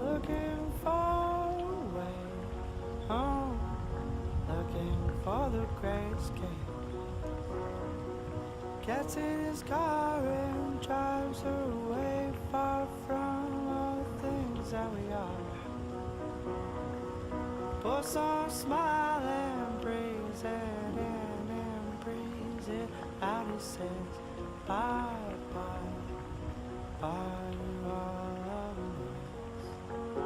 looking far away home, looking for the great escape. Gets in his car and drives away, far from all the things that we are. Puts on a smile and breathes it in and breathes it out. He says bye bye, bye to all of us.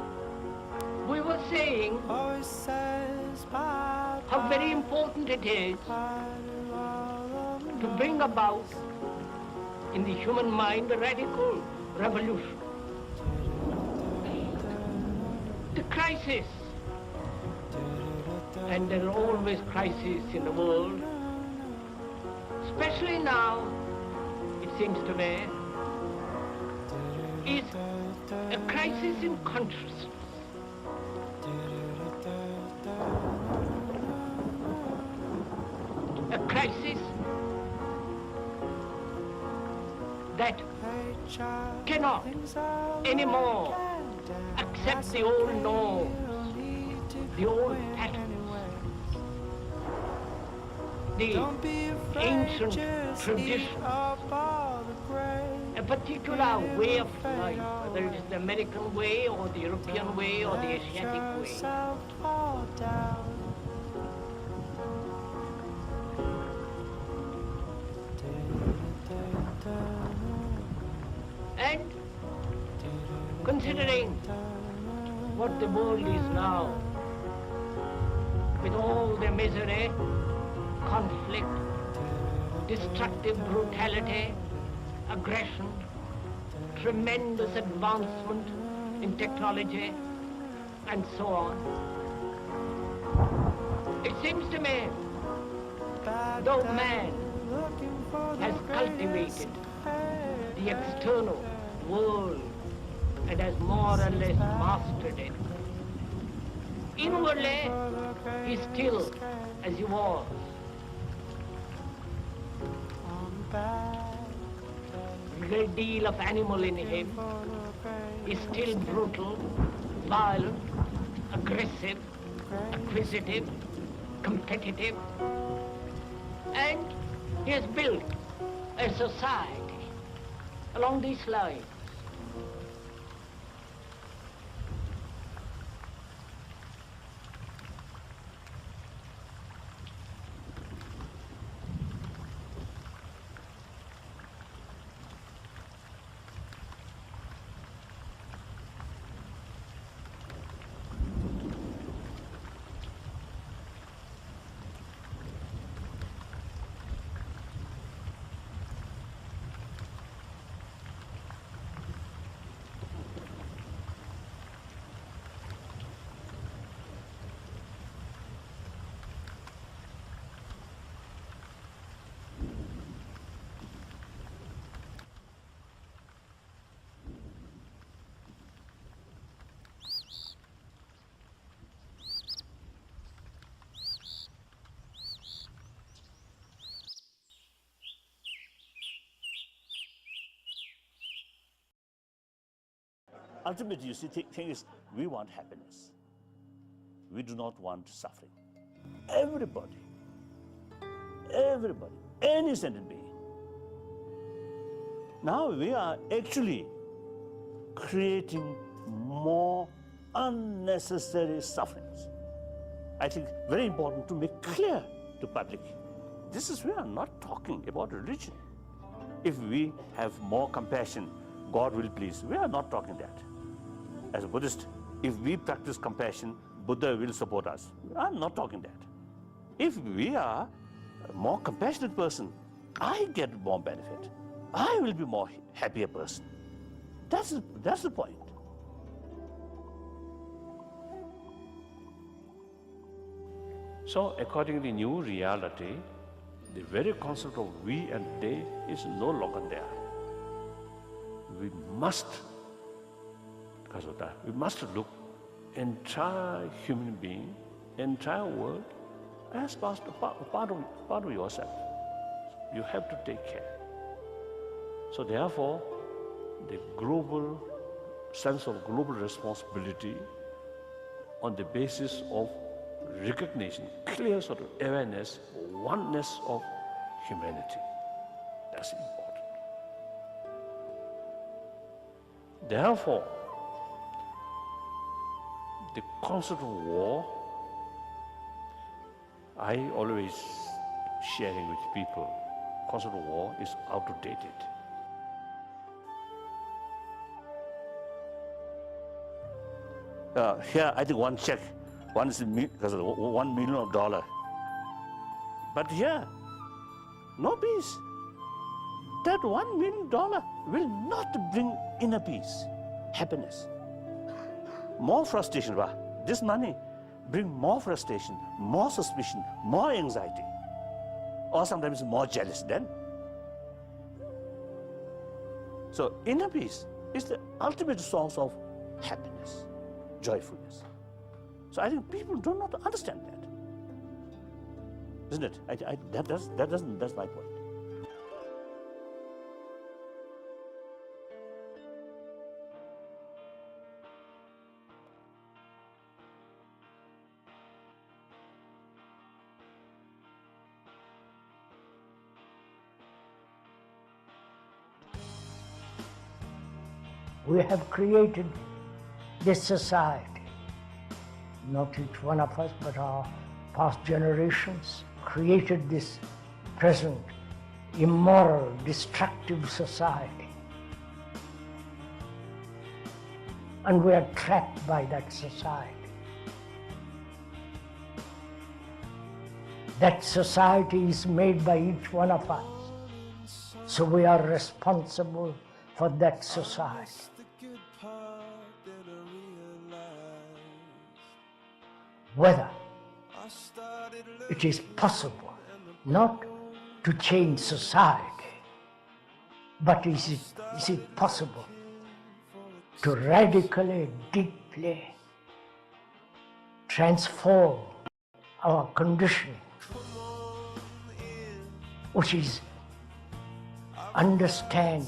We were saying Always says bye how bye, very important it is bye to all of to bring about in the human mind a radical revolution. The crisis, and there are always crises in the world, especially now, it seems to me, is a crisis in consciousness. A crisis that cannot anymore accept the old norms, the old patterns, the ancient tradition, a particular way of life, whether it is the American way or the European way or the Asiatic way. And considering what the world is now, with all the misery, conflict, destructive brutality, aggression, tremendous advancement in technology, and so on, it seems to me, though man has cultivated the external world and has more or less mastered it, inwardly he still as he was. A great deal of animal in him is still brutal, violent, aggressive, acquisitive, competitive, and he has built a society along these lines. Ultimately, you see, the thing is, we want happiness. We do not want suffering. Everybody, any sentient being. Now we are actually creating more unnecessary sufferings. I think very important to make clear to public. This is, we are not talking about religion. If we have more compassion, God will please. We are not talking that. As a Buddhist, if we practice compassion, Buddha will support us. I'm not talking that. If we are a more compassionate person, I get more benefit. I will be more happier person. That's the point. So according to the new reality, the very concept of we and they is no longer there. We must, because of that, we must look entire human being, entire world as part of yourself. You have to take care. So therefore, the global sense of global responsibility on the basis of recognition, clear sort of awareness, oneness of humanity. That's important. Therefore, the concept of war, I always sharing with people, concept of war is outdated. Here, I think one check, one is because of $1 million. But here, no peace. That $1 million will not bring inner peace, happiness. More frustration. This money bring more frustration, more suspicion, more anxiety, or sometimes more jealous then. So inner peace is the ultimate source of happiness, joyfulness. So I think people do not understand that, isn't it? That's my point. We have created this society, not each one of us, but our past generations created this present immoral, destructive society. And we are trapped by that society. That society is made by each one of us. So we are responsible for that society. Whether it is possible not to change society, but is it possible to radically, deeply transform our conditioning, which is understand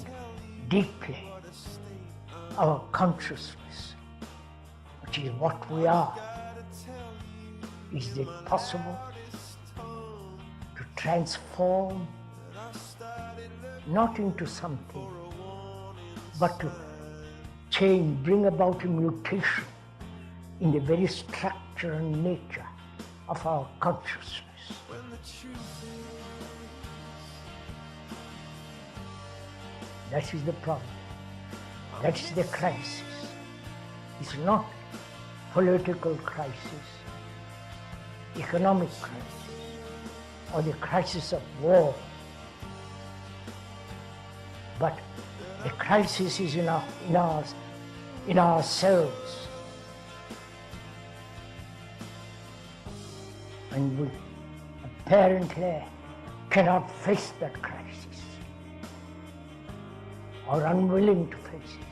deeply our consciousness, which is what we are. Is it possible to transform not into something, but to change, bring about a mutation in the very structure and nature of our consciousness? That is the problem. That is the crisis. It's not political crisis, economic crisis, or the crisis of war. But the crisis is in ourselves. And we apparently cannot face that crisis, or unwilling to face it.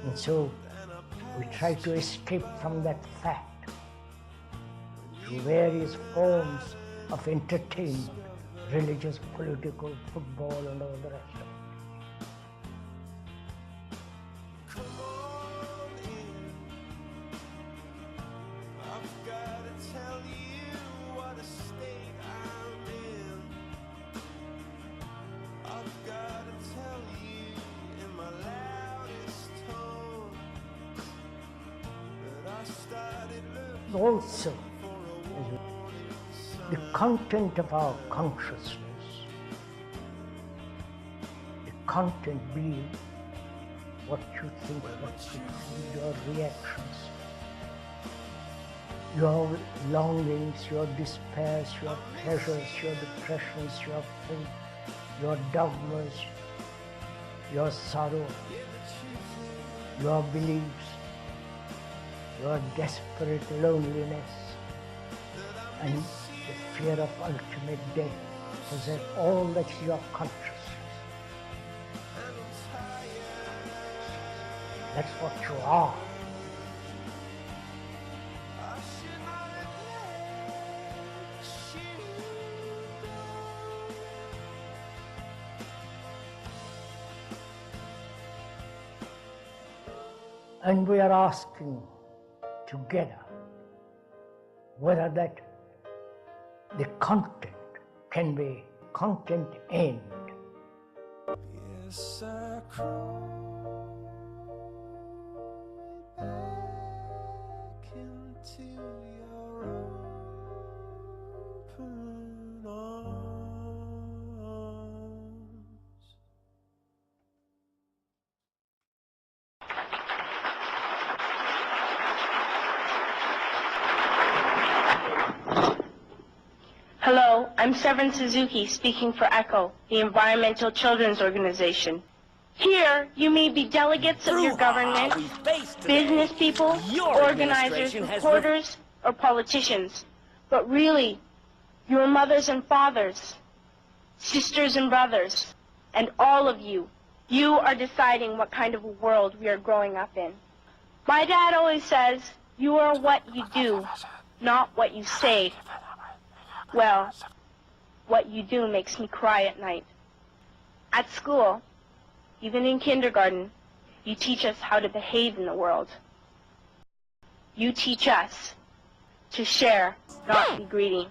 And so we try to escape from that fact through various forms of entertainment, religious, political, football, and all the rest of it. Also, the content of our consciousness, the content being what you think, what you feel, your reactions, your longings, your despairs, your pleasures, your depressions, your faith, your dogmas, your sorrow, your beliefs, your desperate loneliness, and the fear of ultimate death, possess all that is your consciousness. That's what you are. And we are asking together whether that the content can be content end. Yes, I crawl back into your open arms. Hello, I'm Severin Suzuki, speaking for ECHO, the Environmental Children's Organization. Here, you may be delegates of your government, business people, organizers, reporters, or politicians. But really, your mothers and fathers, sisters and brothers, and all of you, you are deciding what kind of a world we are growing up in. My dad always says, you are what you do, not what you say. Well, what you do makes me cry at night. At school, even in kindergarten, you teach us how to behave in the world. You teach us to share, not be greedy,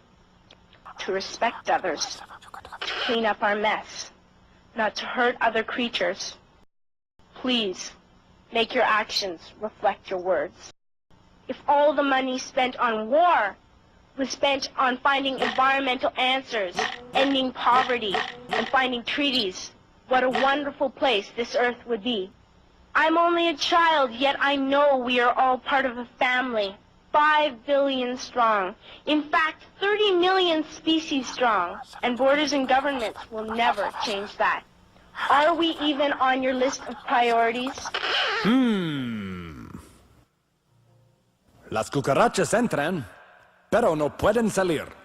to respect others, to clean up our mess, not to hurt other creatures. Please, make your actions reflect your words. If all the money spent on war was spent on finding environmental answers, ending poverty, and finding treaties, what a wonderful place this earth would be. I'm only a child, yet I know we are all part of a family, 5 billion strong. In fact, 30 million species strong, and borders and governments will never change that. Are we even on your list of priorities? Las cucarachas entran, pero no pueden salir.